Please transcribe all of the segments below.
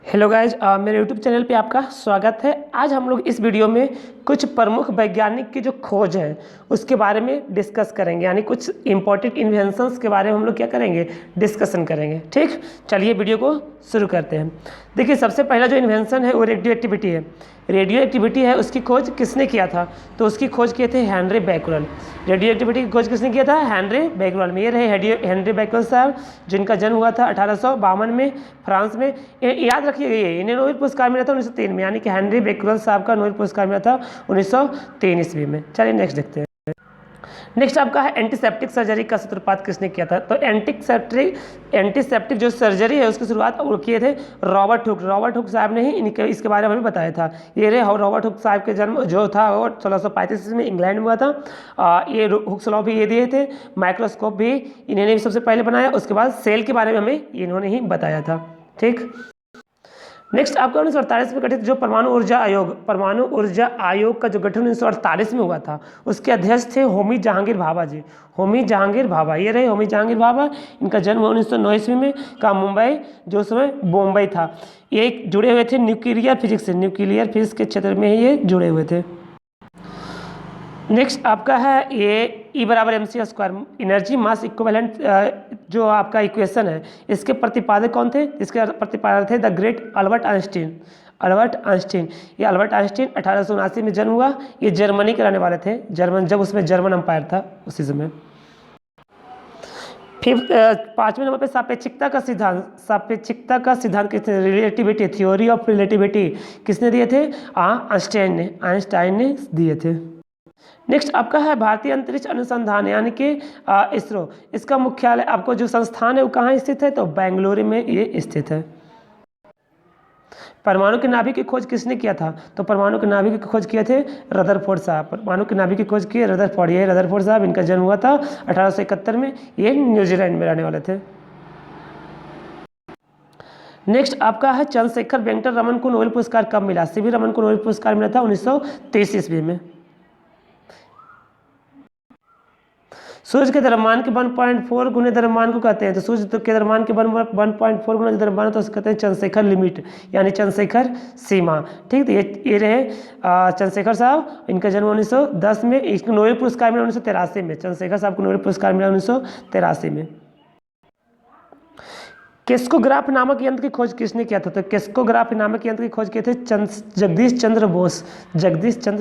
Hello guys, मेरे YouTube channel पे आपका स्वागत है। आज हम लोग इस वीडियो में कुछ प्रमुख वैज्ञानिक की जो खोज है उसके बारे में डिस्कस करेंगे, यानी कुछ इंपॉर्टेंट इन्वेंशंस के बारे में हम लोग क्या करेंगे, डिस्कशन करेंगे। ठीक, चलिए वीडियो को शुरू करते हैं। देखिए, सबसे पहला जो इन्वेंशन है वो रेडियो एक्टिविटी है। रेडियो एक्टिविटी है, उसकी खोज किसने किया था? तो उसकी खोज किए थे हेनरी बैकरल। रेडियो एक्टिविटी की खोज किसने किया था? Henry Becquerel. में ये रहे हेनरी बैकरल साहब, जिनका जन्म हुआ था 1852 में फ्रांस में। याद रखिएगा, ये इन्हें नोबेल पुरस्कार मिला था 1903 में, यानी कि हेनरी बैकरल साहब का नोबेल पुरस्कार मिला था 1903 ईस्वी में। चलिए नेक्स्ट देखते हैं। नेक्स्ट आपका है एंटीसेप्टिक सर्जरी का सूत्रपात किसने किया था? तो एंटीसेप्टिक जो सर्जरी है उसकी शुरुआत वो किए थे रॉबर्ट हुक। रॉबर्ट हुक साहब ने ही इसके बारे में हमें बताया था। ये रहे रॉबर्ट हुक साहब के जन्म जो था वो 1635 में इंग्लैंड में हुआ था। ये हुक्स लॉ भी ये दिए थे, माइक्रोस्कोप भी इन्होंने भी सबसे पहले बनाया। उसके बाद सेल के बारे में हमें इन्होंने ही बताया था। ठीक, नेक्स्ट आपका 1948 में गठित जो परमाणु ऊर्जा आयोग का जो गठन 1948 में हुआ था, उसके अध्यक्ष थे होमी जहांगीर भाभा जी। होमी जहांगीर भाभा, ये रहे होमी जहांगीर भाभा। इनका जन्म 1909 ईस्वी में का मुंबई, जो समय बॉम्बई था। ये जुड़े हुए थे न्यूक्लियर फिजिक्स से, न्यूक्लियर फिजिक्स के क्षेत्र में ही ये जुड़े हुए थे। नेक्स्ट आपका है ये E बराबर mc स्क्वायर, एनर्जी मास इक्विवेलेंट जो आपका इक्वेशन है, इसके प्रतिपादक कौन थे? इसके प्रतिपादक थे द ग्रेट अल्बर्ट आइंस्टीन। ये अल्बर्ट आइंस्टीन 1879 में जन्म हुआ। ये जर्मनी के रहने वाले थे, जब उसमें जर्मन अंपायर था उसी समय। फिफ्थ, पाँचवें नंबर पे सापेक्षिकता का सिद्धांत किसने? रिलेटिविटी, थ्योरी ऑफ रिलेटिविटी किसने दिए थे? आइंस्टाइन ने दिए थे। नेक्स्ट आपका है भारतीय अंतरिक्ष अनुसंधान, यानी कि इसरो। इसका मुख्यालय आपको जो संस्थान है वो कहाँ स्थित है? तो बेंगलुरु में ये स्थित है। परमाणु के नाभिक की खोज किसने किया था? तो परमाणु के नाभिक की खोज किए थे रदरफोर्ड साहब। परमाणु के नाभिक की खोज किए रदरफोर्ड। ये रदरफोर्ड साहब, इनका जन्म हुआ था 1871 में। ये न्यूजीलैंड में रहने वाले थे। नेक्स्ट आपका है चंद्रशेखर वेंकट रमन को नोबेल पुरस्कार कब मिला? सीवी रमन को नोबेल पुरस्कार मिला था 1923 ईस्वी में। सूर्य के द्रव्यमान के 1.4 गुने द्रव्यमान को कहते हैं। तो सूर्य के द्रव्यमान के 1.4 गुना द्रव्यमान तो उसको कहते हैं चंद्रशेखर लिमिट, यानी चंद्रशेखर सीमा। ठीक, तो ये रहे चंद्रशेखर साहब। इनका जन्म 1910 में, इसको नोबेल पुरस्कार मिला 1983 में। चंद्रशेखर साहब को नोबेल पुरस्कार मिला 1983 में। केस्कोग्राफ नामक यंत्र की खोज किसने किया था? तो केस्कोग्राफ नामक यंत्र की खोज किए थे जगदीश चंद्र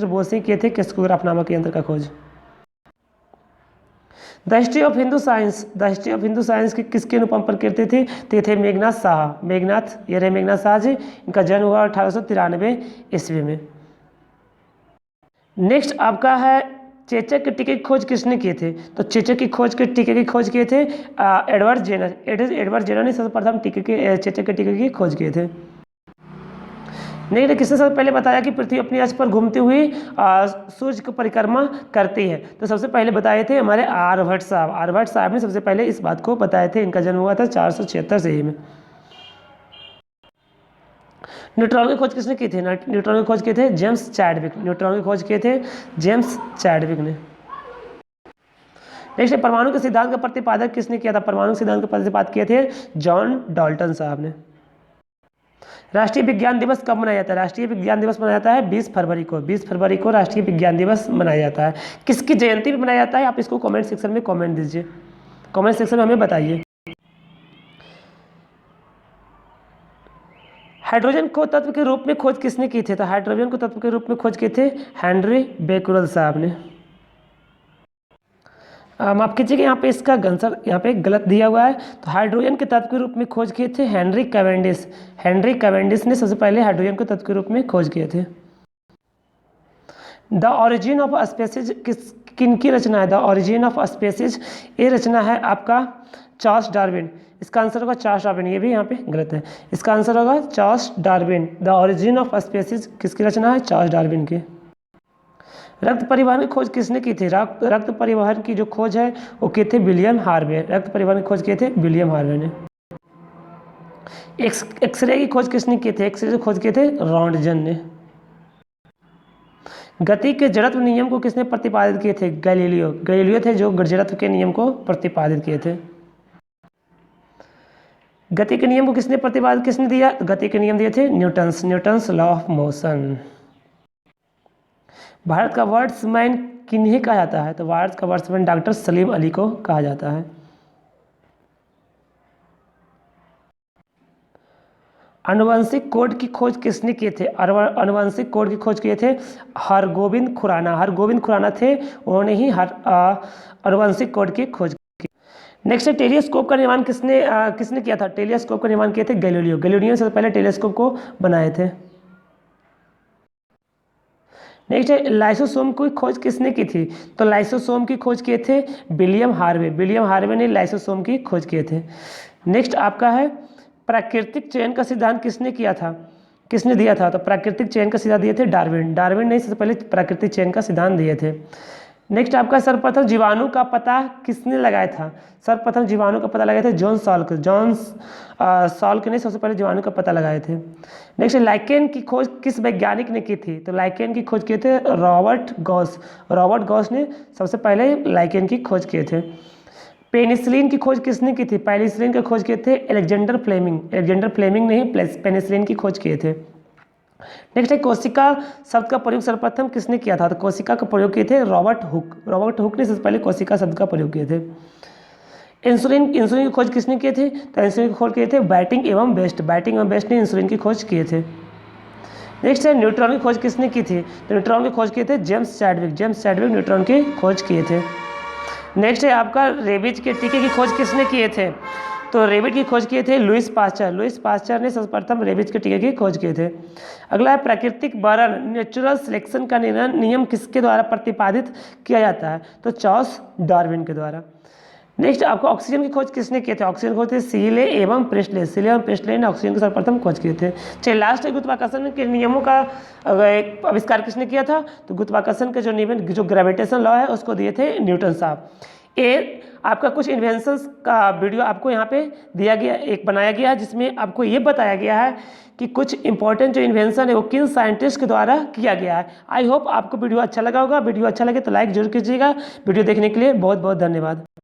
बोस ही किए थे केस्कोग्राफ नामक यंत्र का खोज। The history of Hindu science की किसके अनुपम प्रकृति थी? ते थे मेघनाथ साहा। ये रहे मेघनाथ साहा जी। इनका जन्म हुआ 1893 ईस्वी में। नेक्स्ट आपका है चेचक के टीके की खोज किसने किए थे? तो चेचक की टीके की खोज किए थे एडवर्ड जेनर ने सर्वप्रथम चेचक के टीके की खोज किए थे। नहीं, किसने सबसे पहले बताया कि पृथ्वी अपनी अक्ष पर घूमती हुई सूर्य की परिक्रमा करती है? तो सबसे पहले बताए थे हमारे आर्यभट्ट साहब ने सबसे पहले इस बात को बताए थे। इनका जन्म हुआ था 476 से में। न्यूट्रॉन की खोज किसने की थी? न्यूट्रॉन की खोज किए थे जेम्स चैडविक ने। नेक्स्ट, परमाणु के सिद्धांत का प्रतिपादक किसने किया था? परमाणु सिद्धांत का प्रतिपादक किए थे जॉन डाल्टन साहब ने। राष्ट्रीय विज्ञान दिवस कब मनाया जाता है? राष्ट्रीय विज्ञान दिवस मनाया जाता है 20 फरवरी को राष्ट्रीय विज्ञान दिवस मनाया जाता है। किसकी जयंती पर मनाया जाता है? आप इसको कमेंट सेक्शन में कमेंट दीजिए, कमेंट सेक्शन में हमें बताइए। हाइड्रोजन को तत्व के रूप में खोज किसने की थी? तो हाइड्रोजन को तत्व के रूप में खोज किए थे हेनरी बैकरल साहब ने। माफ कीजिएगा, यहाँ पे इसका आंसर यहाँ पे गलत दिया हुआ है। तो हाइड्रोजन के तत्व के रूप में खोज किए थे हेनरी कैवेंडिश ने सबसे पहले हाइड्रोजन के तत्व के रूप में खोज किए थे। द ओरिजिन ऑफ स्पेसीज किनकी रचना है? द ओरिजिन ऑफ स्पेसीज, ये रचना है आपका चार्ल्स डार्विन। इसका आंसर होगा चार्ल्स डार्विन। ये भी यहाँ पे गलत है, इसका आंसर होगा Charles Darwin. The origin of species किसकी रचना है? चार्ल्स डार्विन की। रक्त परिवहन की खोज किसने की थी? रक्त परिवहन की जो खोज है वो किए थे विलियम हार्वे। रक्त परिवहन की खोज किए थे विलियम हार्वे ने। एक्सरे की खोज किसने की थी? एक्सरे की खोज किए थे रॉन्टजन ने। गति के जड़त्व नियम को किसने प्रतिपादित किए थे? गैलीलियो थे जो जड़त्व के नियम को प्रतिपादित किए थे। गति के नियम को किसने दिया? गति के नियम दिए थे Newton's law of motion. Bharat का वर्ड्समैन किन्हें कहा जाता है? तो भारत का वर्ड्समैन डॉक्टर सलीम अली को कहा जाता है। आनुवंशिक कोड की खोज किसने किए थे? आनुवंशिक कोड की खोज किए थे हरगोविंद खुराना थे, उन्होंने ही आनुवंशिक कोड की खोज की। नेक्स्ट है टेलीस्कोप का निर्माण किसने किया था? टेलीस्कोप का निर्माण किए थे गैलीलियो ने सबसे पहले टेलीस्कोप को बनाए थे। नेक्स्ट है लाइसोसोम की खोज किसने की थी? तो लाइसोसोम की खोज किए थे विलियम हार्वे ने लाइसोसोम की खोज किए थे। नेक्स्ट आपका है प्राकृतिक चयन का सिद्धांत किसने दिया था? तो प्राकृतिक चयन का सिद्धांत दिए थे डार्विन ने सबसे पहले प्राकृतिक चयन का सिद्धांत दिए थे। नेक्स्ट आपका सर्वप्रथम जीवाणु का पता किसने लगाया था? सर्वप्रथम जीवाणु का पता लगाए थे जॉन सॉल्क ने सबसे पहले जीवाणु का पता लगाए थे। नेक्स्ट लाइकेन की खोज किस वैज्ञानिक ने की थी? तो लाइकेन की खोज किए थे रॉबर्ट गॉस ने सबसे पहले लाइकेन की खोज किए थे। पेनिसिलिन की खोज किसने की थी? पेनिसिलिन की खोज किए थे अलेक्जेंडर फ्लेमिंग ने ही पेनिसिलिन की खोज किए थे। नेक्स्ट है कोशिका शब्द का प्रयोग सर्वप्रथम किसने किया था? तो कोशिका का प्रयोग किए थे रॉबर्ट हुक ने सबसे पहले कोशिका शब्द का प्रयोग किए थे। इंसुलिन की खोज किसने किए थे? तो इंसुलिन की खोज किए थे बैटिंग एवं बेस्ट ने इंसुलिन की खोज किए थे। नेक्स्ट है न्यूट्रॉन की खोज किसने की थी? तो न्यूट्रॉन की खोज किए थे जेम्स चैडविक न्यूट्रॉन की खोज किए थे। नेक्स्ट है आपका रेबीज के टीके की खोज किसने किए थे? तो रेबीज की खोज किए थे लुइस पास्चर ने सर्वप्रथम रेबीज के टीके की खोज किए थे। अगला है प्राकृतिक वर्णन नेचुरल सिलेक्शन का नियम किसके द्वारा प्रतिपादित किया जाता है? तो चार्ल्स डार्विन के द्वारा। नेक्स्ट आपको ऑक्सीजन की खोज किसने किए थे? ऑक्सीजन खोज थे सीले एवं प्रेस्ले ने ऑक्सीजन की सर्वप्रथम खोज किए थे। चलिए लास्ट है गुरुत्वाकर्षण के नियमों का आविष्कार किसने किया था? तो गुरुत्वाकर्षण के जो ग्रेविटेशन लॉ है उसको दिए थे न्यूटन साहब। ये आपका कुछ इन्वेंशंस का वीडियो आपको यहाँ पे दिया गया, एक बनाया गया है जिसमें आपको ये बताया गया है कि कुछ इंपॉर्टेंट जो इन्वेंशन है वो किन साइंटिस्ट के द्वारा किया गया है। आई होप आपको वीडियो अच्छा लगा होगा। वीडियो अच्छा लगे तो लाइक जरूर कीजिएगा। वीडियो देखने के लिए बहुत बहुत धन्यवाद।